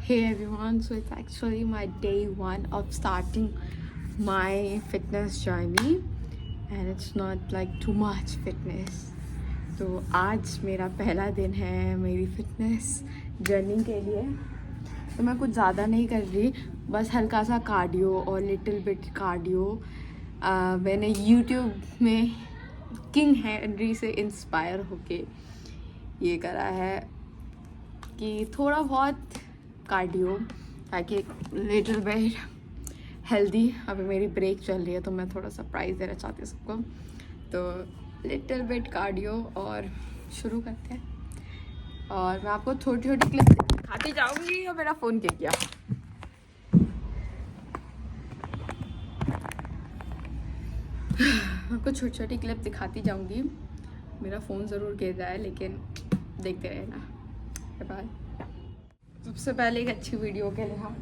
Hey everyone, so it's actually my day one of starting my fitness journey and it's not like too much fitness. तो आज मेरा पहला दिन है मेरी फिटनेस जर्नी के लिए. तो मैं कुछ ज़्यादा नहीं कर रही, बस हल्का सा कार्डियो और लिटिल बिट कार्डियो. मैंने YouTube में किंग हेनरी से इंस्पायर होके ये करा है कि थोड़ा बहुत कार्डियो ताकि लिटिल बिट हेल्दी. अभी मेरी ब्रेक चल रही है तो मैं थोड़ा सरप्राइज़ देना चाहती हूँ सबको. तो लिटिल बिट कार्डियो और शुरू करते हैं. और मैं आपको छोटी छोटी क्लिप दिखाती जाऊँगी. और मेरा फ़ोन क्या किया. आपको छोटी छोटी क्लिप दिखाती जाऊँगी. मेरा फ़ोन ज़रूर गिर रहा है लेकिन देखते रहना. बाय. सबसे पहले एक अच्छी वीडियो के लिए हम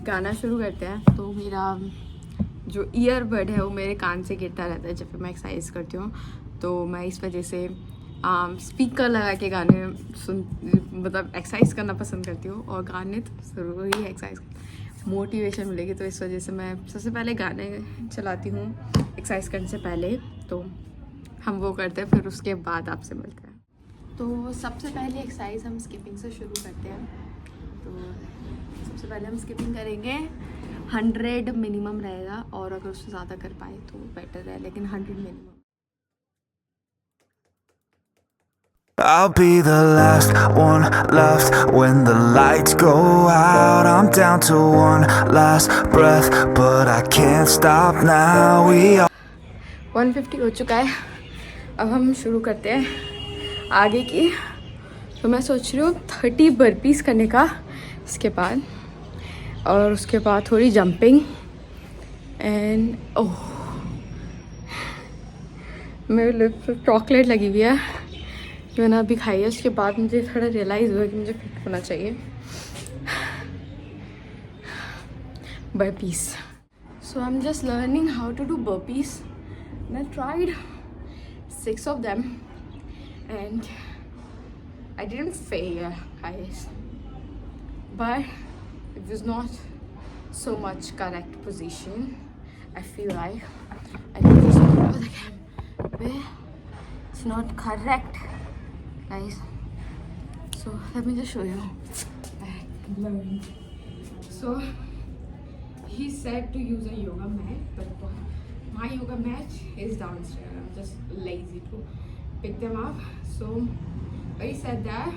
गाना शुरू करते हैं. तो मेरा जो ईयरबड है वो मेरे कान से गिरता रहता है जब मैं एक्सरसाइज करती हूँ. तो मैं इस वजह से स्पीकर लगा के गाने मतलब एक्सरसाइज करना पसंद करती हूँ. और गाने तो ज़रूर ही एक्सरसाइज मोटिवेशन मिलेगी. तो इस वजह से मैं सबसे पहले गाने चलाती हूँ एक्सरसाइज करने से पहले. तो हम वो करते हैं, फिर उसके बाद आपसे मिलते हैं. तो सबसे पहले एक्सरसाइज हम स्किपिंग से शुरू करते हैं. तो सबसे पहले हम स्किपिंग करेंगे. 100 मिनिमम रहेगा और अगर उससे ज़्यादा कर पाए तो बेटर है, लेकिन 100 minimum. I'll be the last one left when the lights go out. I'm down to one last breath, but I can't stop now. We are 150 हो चुका है. अब हम शुरू करते हैं आगे की. तो मैं सोच रही हूँ 30 बर्पीज़ करने का इसके बाद, और उसके बाद थोड़ी जंपिंग एंड ओह मेरे लिप्स पर चॉकलेट लगी हुई है जो मैंने अभी खाई है. उसके बाद मुझे थोड़ा रियलाइज़ हुआ कि मुझे फिट होना चाहिए. Burpees. So I am just learning how to do burpees. I tried 6 of them and I didn't fail, guys, but it was not so much correct position. I feel like I can just go over the cam where it's not correct, guys. So let me just show you. I'm learning. So he said to use a yoga mat, but my yoga mat is downstairs. I'm just lazy to pick them up. So he said that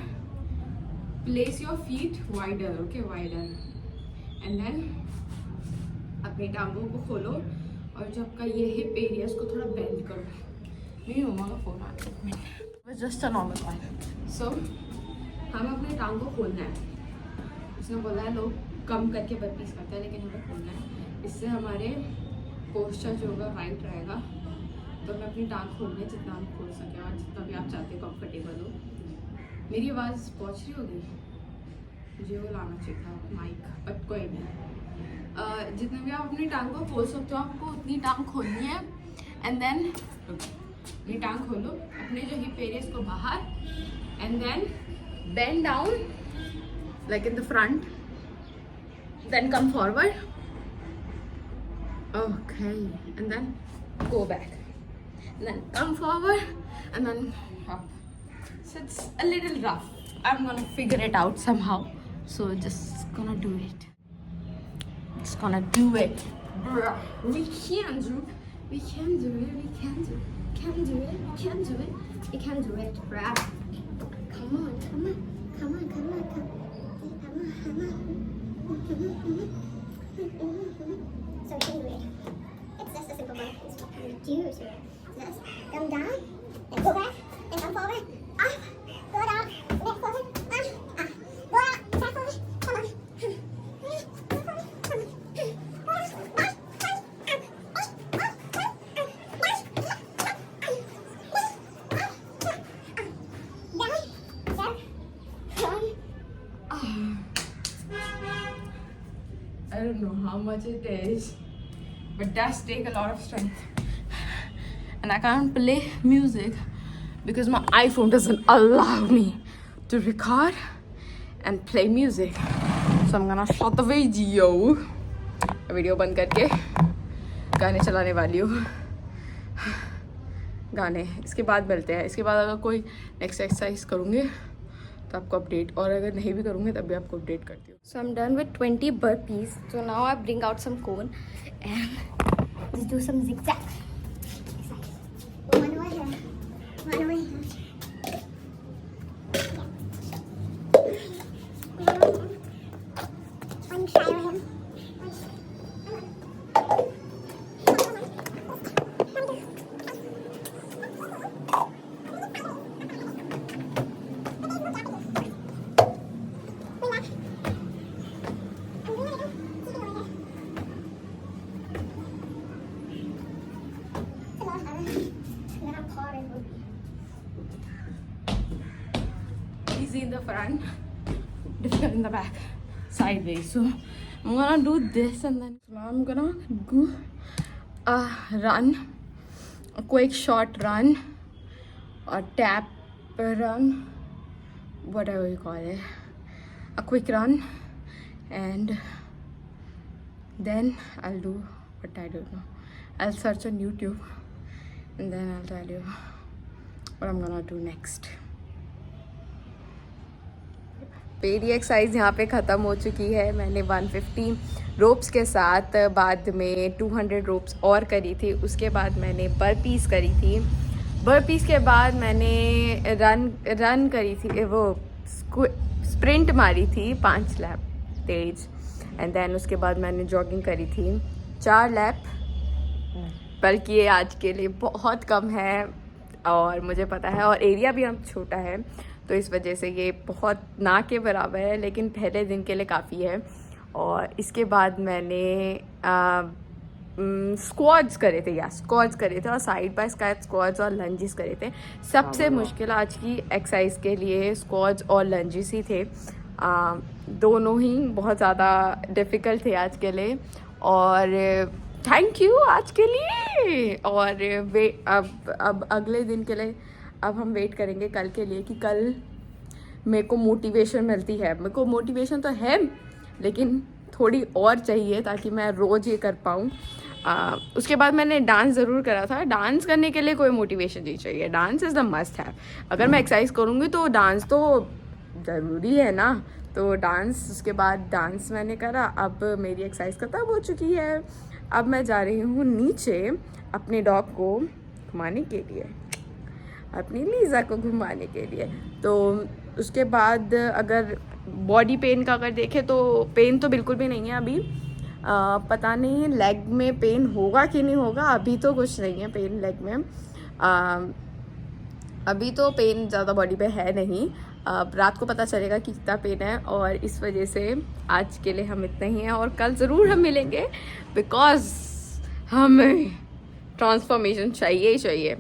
place your feet wider, okay, wider, and then अपनी टांगों को खोलो और जब का ये hip area उसको थोड़ा बेंड करो. मेरी मम्मा का फ़ोन आ गया. बस जस्ट अ नॉर्मल वन. सो हमें अपनी टांग को खोलना है. उसने बोला है लोग कम करके बर्पीज़ करते हैं लेकिन हमें खोलना है. इससे हमारे पोस्चर जो होगा राइट रहेगा. तो मैं अपनी टांग खोलने जितना हम खोल सकें और जितना भी आप चाहते हो कंफर्टेबल हो. मेरी आवाज़ पहुँच रही होगी. मुझे वो लाना चाहिए था माइक, बट कोई नहीं. जितने भी आप अपनी टांग को खोल सकते हो आपको उतनी टांग खोलनी है. एंड देन अपनी टांग खोलो, अपने जो हिप एरियाज को बाहर, and then bend down like in the front, then come forward. Okay, and then go back, and then come forward, and then up. So it's a little rough. I'm gonna figure it out somehow. So just gonna do it. Just gonna do it. Bruh. We can do it. We can do it. We can do it. Can do it. We can do it. We can do it, bruh. Come on, come on, come on, come on, come on, come on. So can do it. It's just a simple one. It's what you do to it. Just come down and go back and come forward. Up, go down, next forward, up, go out, back forward, come on. I don't know how much it is, but does take a lot of strength. And I can't play music because my iPhone doesn't allow me to record and play music. So I'm gonna shut the video. Video बंद करके गाने चलाने वाली हूँ. गाने इसके बाद मिलते हैं. इसके बाद अगर कोई नेक्स्ट एक्सरसाइज करूँगी तो आपको अपडेट, और अगर नहीं भी करूँगी तब भी आपको अपडेट करती हूँ. So I'm done with 20 burpees. So now I bring out some cone and just do some zigzag. One over here. One over here. One side of him. Easy in the front, difficult in the back, sideways. So I'm gonna do this, and then now I'm gonna do a run, a quick short run, or tap run, whatever you call it, a quick run, and then I'll do what I don't know. I'll search on YouTube and then I'll tell you what I'm gonna do next. मेरी exercise यहाँ पे ख़त्म हो चुकी है. मैंने 150 ropes के साथ बाद में 200 रोप्स और करी थी. उसके बाद मैंने बर्पीस करी थी. बर्पीस के बाद मैंने रन करी थी, वो स्प्रिंट मारी थी 5 लैप तेज. एंड देन उसके बाद मैंने जॉगिंग करी थी 4 लैप. बल्कि ये आज के लिए बहुत कम है और मुझे पता है, और एरिया भी हम छोटा है तो इस वजह से ये बहुत ना के बराबर है, लेकिन पहले दिन के लिए काफ़ी है. और इसके बाद मैंने स्क्वाट्स करे थे, स्क्वाट्स करे थे, और साइड बाय साइड स्क्वाट्स और लंजेस करे थे. सबसे मुश्किल आज की एक्सरसाइज के लिए स्क्वाट्स और लंजेस ही थे. दोनों ही बहुत ज़्यादा डिफ़िकल्ट थे आज के लिए. और थैंक यू आज के लिए. और अब अगले दिन के लिए अब हम वेट करेंगे कल के लिए कि कल मेरे को मोटिवेशन मिलती है. मेरे को मोटिवेशन तो है लेकिन थोड़ी और चाहिए ताकि मैं रोज़ ये कर पाऊँ. उसके बाद मैंने डांस ज़रूर करा था. डांस करने के लिए कोई मोटिवेशन नहीं चाहिए. डांस इज़ द मस्ट है. अगर मैं एक्सरसाइज करूँगी तो डांस तो ज़रूरी है ना. तो डांस, उसके बाद डांस मैंने करा. अब मेरी एक्सरसाइज खत्म हो चुकी है. अब मैं जा रही हूँ नीचे अपने डॉग को घुमाने के लिए, अपनी लीज़ा को घुमाने के लिए. तो उसके बाद अगर बॉडी पेन का अगर देखें तो पेन तो बिल्कुल भी नहीं है अभी. पता नहीं लेग में पेन होगा कि नहीं होगा. अभी तो कुछ नहीं है पेन लेग में. अभी तो पेन ज़्यादा बॉडी पे है नहीं. रात को पता चलेगा कि कितना पेन है. और इस वजह से आज के लिए हम इतना ही हैं और कल ज़रूर हम मिलेंगे, बिकॉज हमें ट्रांसफॉर्मेशन चाहिए ही चाहिए.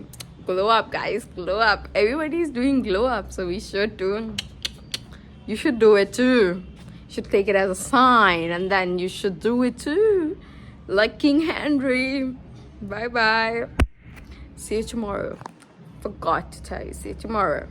Glow up, guys, glow up. Everybody is doing glow up, so we should do. You should do it too. You should take it as a sign, and then you should do it too, like King Henry. Bye bye. See you tomorrow. Forgot to tell you. See you tomorrow.